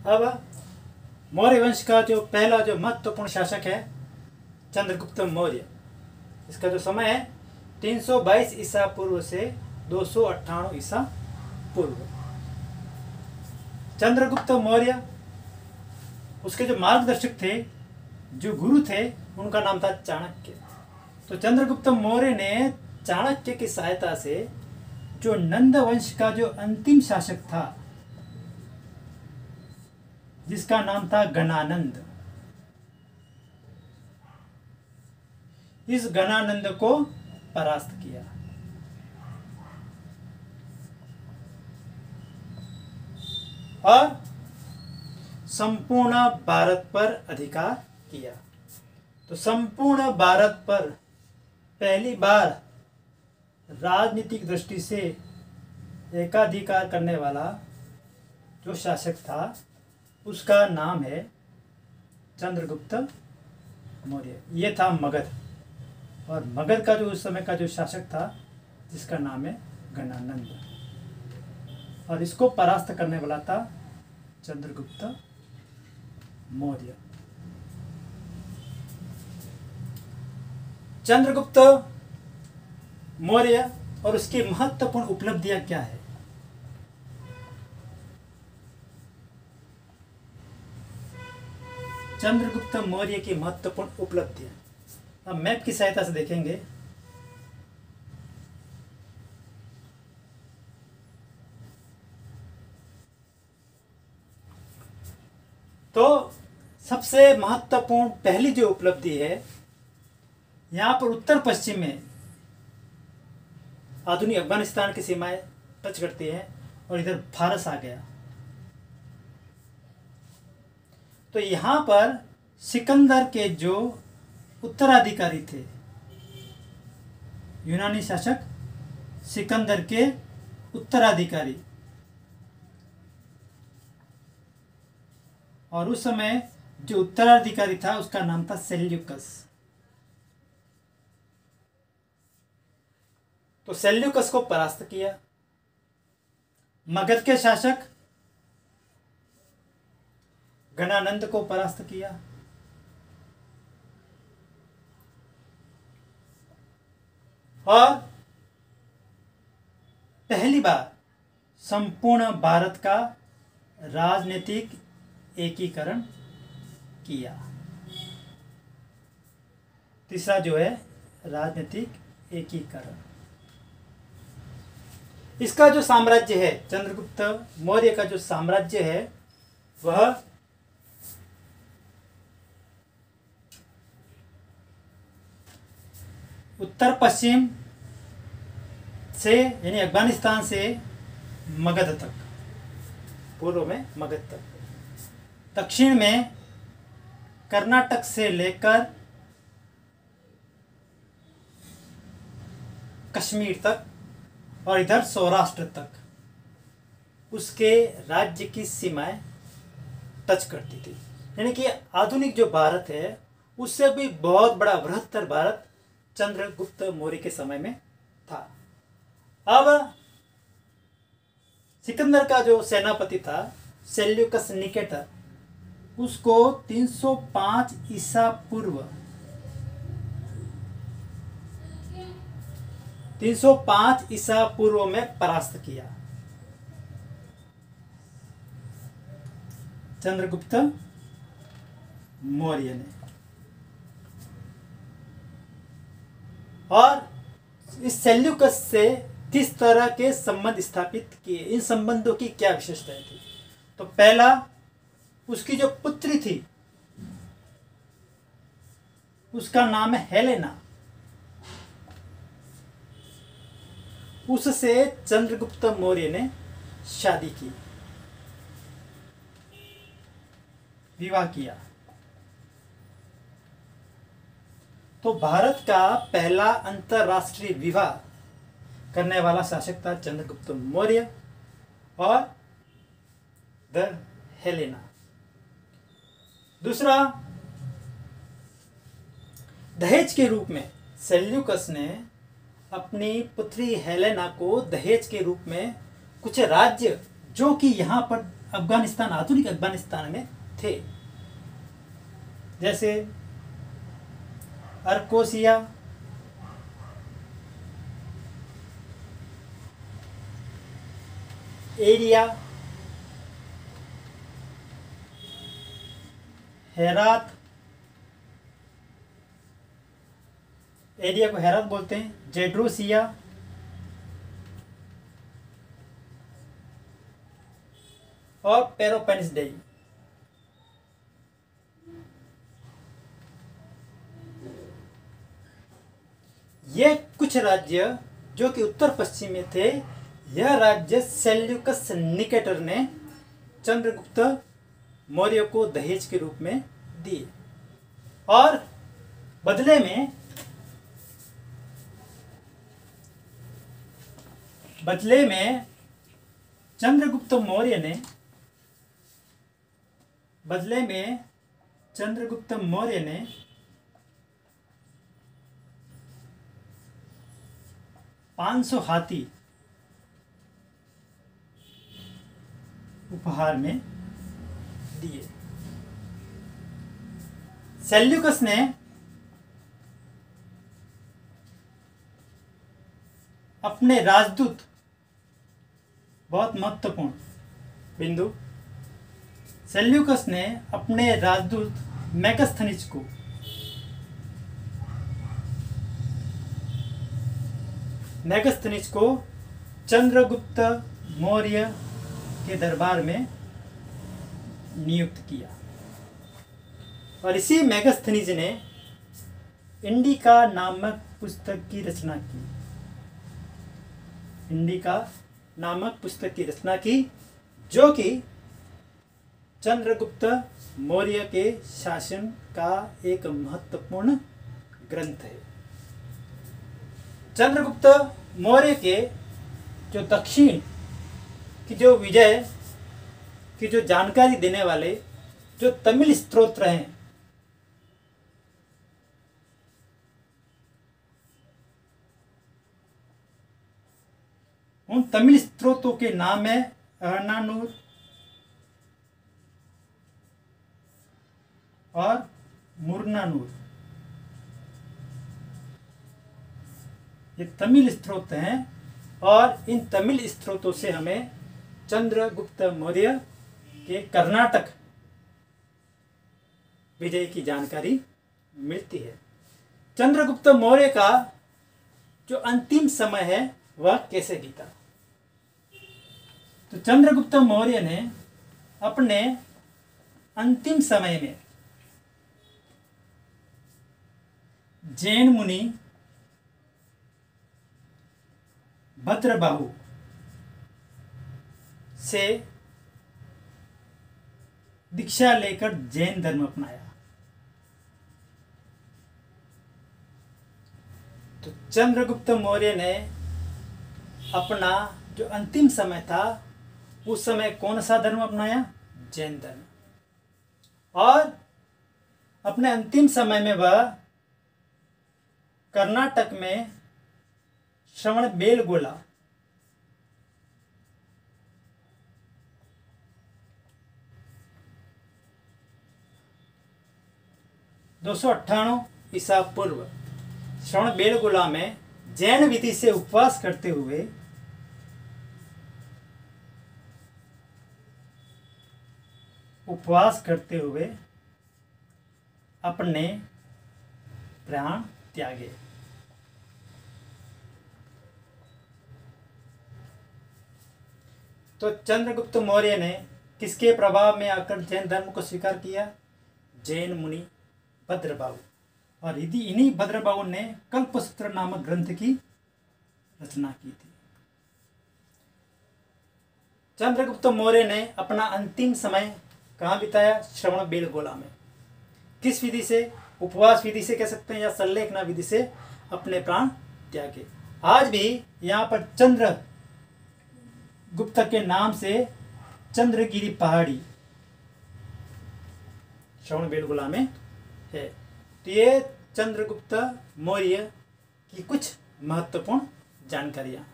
अब मौर्य वंश का जो पहला जो महत्वपूर्ण शासक है चंद्रगुप्त मौर्य, इसका जो समय है 322 ईसा पूर्व से 298 ईसा पूर्व। चंद्रगुप्त मौर्य, उसके जो मार्गदर्शक थे, जो गुरु थे, उनका नाम था चाणक्य। तो चंद्रगुप्त मौर्य ने चाणक्य की सहायता से जो नंद वंश का जो अंतिम शासक था, जिसका नाम था गणानंद, इस गणानंद को परास्त किया। और संपूर्ण भारत पर अधिकार किया। तो संपूर्ण भारत पर पहली बार राजनीतिक दृष्टि से एकाधिकार करने वाला जो शासक था, उसका नाम है चंद्रगुप्त मौर्य। ये था मगध, और मगध का जो उस समय का जो शासक था, जिसका नाम है गणानंद, और इसको परास्त करने वाला था चंद्रगुप्त मौर्य। चंद्रगुप्त मौर्य और उसकी महत्वपूर्ण उपलब्धियां क्या है? चंद्रगुप्त मौर्य की महत्वपूर्ण उपलब्धियां अब मैप की सहायता से देखेंगे। तो सबसे महत्वपूर्ण पहली जो उपलब्धि है, यहाँ पर उत्तर पश्चिम में आधुनिक अफगानिस्तान की सीमाएं टच करती हैं और इधर फारस आ गया। तो यहाँ पर सिकंदर के जो उत्तराधिकारी थे, यूनानी शासक सिकंदर के उत्तराधिकारी, और उस समय जो उत्तराधिकारी था उसका नाम था सेल्यूकस। तो सेल्यूकस को परास्त किया। मगध के शासक गणानंद को परास्त किया। और पहली बार संपूर्ण भारत का राजनीतिक एकीकरण किया। तीसरा जो है राजनीतिक एकीकरण। इसका जो साम्राज्य है, चंद्रगुप्त मौर्य का जो साम्राज्य है, वह उत्तर पश्चिम से यानी अफगानिस्तान से मगध तक, पूर्व में मगध तक, दक्षिण में कर्नाटक से लेकर कश्मीर तक, और इधर सौराष्ट्र तक उसके राज्य की सीमाएं टच करती थी। यानी कि आधुनिक जो भारत है उससे भी बहुत बड़ा बृहत्तर भारत चंद्रगुप्त मौर्य के समय में था। अब सिकंदर का जो सेनापति था सेल्यूकस निकेटर, उसको 305 ईसा पूर्व 305 ईसा पूर्व में परास्त किया चंद्रगुप्त मौर्य ने। और इस सेल्यूकस से किस तरह के संबंध स्थापित किए, इन संबंधों की क्या विशेषताएं थी? तो पहला, उसकी जो पुत्री थी उसका नाम है हेलेना, उससे चंद्रगुप्त मौर्य ने शादी की, विवाह किया। तो भारत का पहला अंतरराष्ट्रीय विवाह करने वाला शासक था चंद्रगुप्त मौर्य और द हेलेना। दूसरा, दहेज के रूप में सेल्यूकस ने अपनी पुत्री हेलेना को दहेज के रूप में कुछ राज्य जो कि यहाँ पर अफगानिस्तान, आधुनिक अफगानिस्तान में थे। जैसे अर्कोसिया, एरिया, हेरात, एरिया को हेरात बोलते हैं, जेड्रोसिया, और पेरोपेनिसडेई। ये कुछ राज्य जो कि उत्तर पश्चिम में थे, यह राज्य सेल्यूकस निकेटर ने चंद्रगुप्त मौर्य को दहेज के रूप में दिए, और बदले में चंद्रगुप्त मौर्य ने 500 हाथी उपहार में दिए। सेल्यूकस ने अपने राजदूत, बहुत महत्वपूर्ण बिंदु, सेल्यूकस ने अपने राजदूत मेगस्थनीज को चंद्रगुप्त मौर्य के दरबार में नियुक्त किया, और इसी मेगस्थनीज ने इंडिका नामक पुस्तक की रचना की, जो कि चंद्रगुप्त मौर्य के शासन का एक महत्वपूर्ण ग्रंथ है। चंद्रगुप्त मौर्य के जो दक्षिण की जो विजय की जो जानकारी देने वाले जो तमिल स्तोत्र हैं, उन तमिल स्तोत्रों के नाम है अहनानूर और मुरनानूर। ये तमिल स्तोत्र हैं, और इन तमिल स्तोत्रों से हमें चंद्रगुप्त मौर्य के कर्नाटक विजय की जानकारी मिलती है। चंद्रगुप्त मौर्य का जो अंतिम समय है वह कैसे बीता? तो चंद्रगुप्त मौर्य ने अपने अंतिम समय में जैन मुनि भद्रबाहु से दीक्षा लेकर जैन धर्म अपनाया। तो चंद्रगुप्त मौर्य ने अपना जो अंतिम समय था उस समय कौन सा धर्म अपनाया? जैन धर्म। और अपने अंतिम समय में वह कर्नाटक में श्रवणबेलगोला ईसा पूर्व श्रवणबेलगोला में जैन विधि से उपवास करते हुए अपने प्राण त्यागे। तो चंद्रगुप्त मौर्य ने किसके प्रभाव में आकर जैन धर्म को स्वीकार किया? जैन मुनि भद्रबाहु। और इन्हीं भद्रबाहु ने कल्पसूत्र नामक ग्रंथ की रचना की थी। चंद्रगुप्त मौर्य ने अपना अंतिम समय कहाँ बिताया? श्रवणबेलगोला में। किस विधि से? उपवास विधि से कह सकते हैं, या संलेखना विधि से अपने प्राण त्यागे। आज भी यहाँ पर चंद्रगुप्त के नाम से चंद्रगिरी पहाड़ी श्रवणबेलगोला में है। तो ये चंद्रगुप्त मौर्य की कुछ महत्वपूर्ण जानकारियाँ।